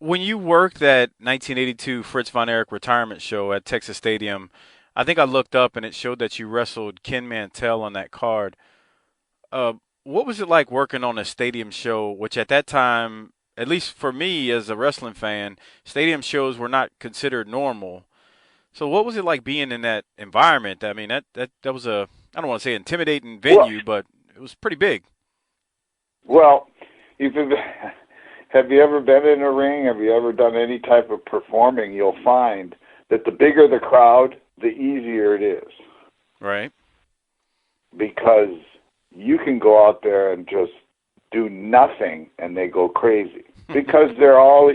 When you worked that 1982 Fritz von Erich retirement show at Texas Stadium, I think I looked up and it showed that you wrestled Ken Mantell on that card. Uh, what was it like working on a stadium show, which at that time, at least for me as a wrestling fan, stadium shows were not considered normal. So what was it like being in that environment? I mean, that was a, I don't want to say intimidating Well, venue, but it was pretty big. well, if you have you ever been in a ring? Have you ever done any type of performing? You'll find that the bigger the crowd, the easier it is Right. because you can go out there and just do nothing and they go crazy because they're all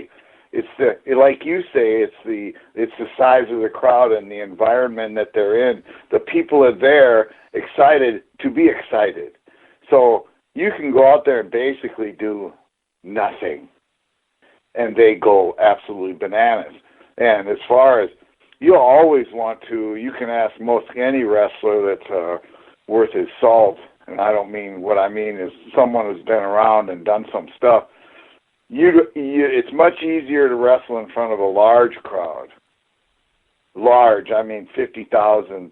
it's the like you say it's the size of the crowd and the environment that they're in. The people are there excited to be excited. So you can go out there and basically do nothing and they go absolutely bananas. And as far as you'll always want to, you can ask most any wrestler that's worth his salt. And I don't mean what I mean is someone who's been around and done some stuff. It's much easier to wrestle in front of a large crowd. Large, I mean 50,000.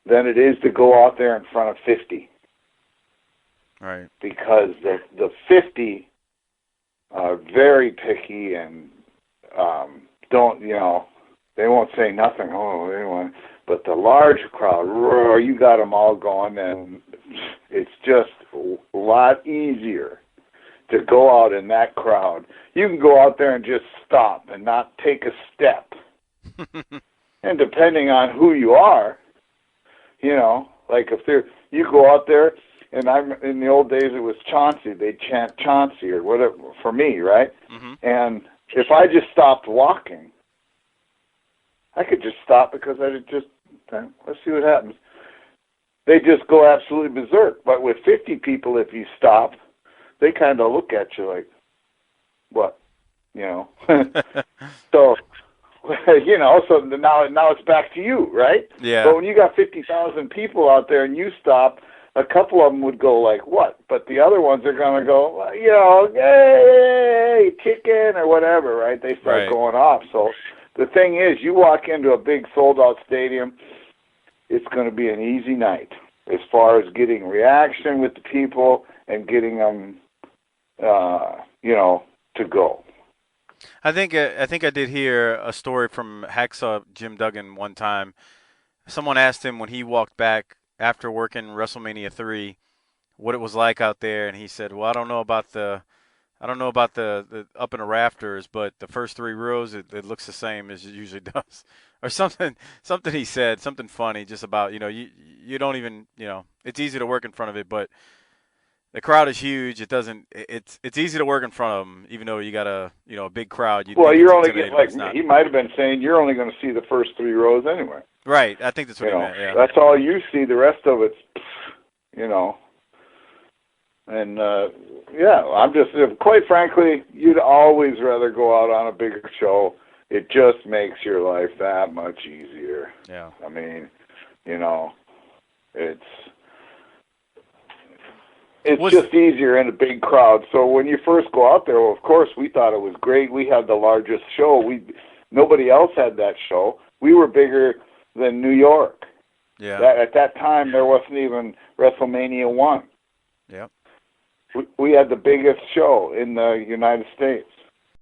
Than it is to go out there in front of 50 Right. because the 50 are very picky and don't they won't say nothing. Oh, anyone. But the large crowd, roar, you got them all going, and it's just a lot easier to go out in that crowd. You can go out there and just stop and not take a step. And depending on who you are, like if you go out there, and I'm in the old days it was Chauncey. They'd chant Chauncey or whatever for me, right? Hmm. And if I just stopped walking, I could just stop because I just let's see what happens. They just go absolutely berserk. But with 50 people, if you stop, they kind of look at you like, what? So, so now it's back to you, right? Yeah. But when you got 50,000 people out there and you stop, a couple of them would go like, what? But the other ones are going to go, well, hey, chicken or whatever, right? They start Right. going off. So the thing is, you walk into a big sold-out stadium, it's going to be an easy night as far as getting reaction with the people and getting them, to go. I think I did hear a story from Hacksaw Jim Duggan one time. Someone asked him when he walked back after working WrestleMania 3 what it was like out there, and he said, "Well, I don't know about the up in the rafters, but the first three rows it looks the same as it usually does." Or something he said, something funny just about, you don't even, it's easy to work in front of it, but the crowd is huge. It's easy to work in front of them, even though you got a big crowd. You'd Well, think it's you're only getting intimidating, but like it's not. he might have been saying you're only going to see the first three rows anyway. Right. I think that's what he meant. Yeah. That's all you see. The rest of it's, you know, and yeah, I'm just quite frankly, you'd always rather go out on a bigger show. It just makes your life that much easier. Yeah. I mean, you know, it's it's Was just easier in a big crowd. So when you first go out there, well, of course, we thought it was great. We had the largest show. Nobody else had that show. We were bigger than New York. yeah. At that time, there wasn't even WrestleMania 1. Yeah. We had the biggest show in the United States.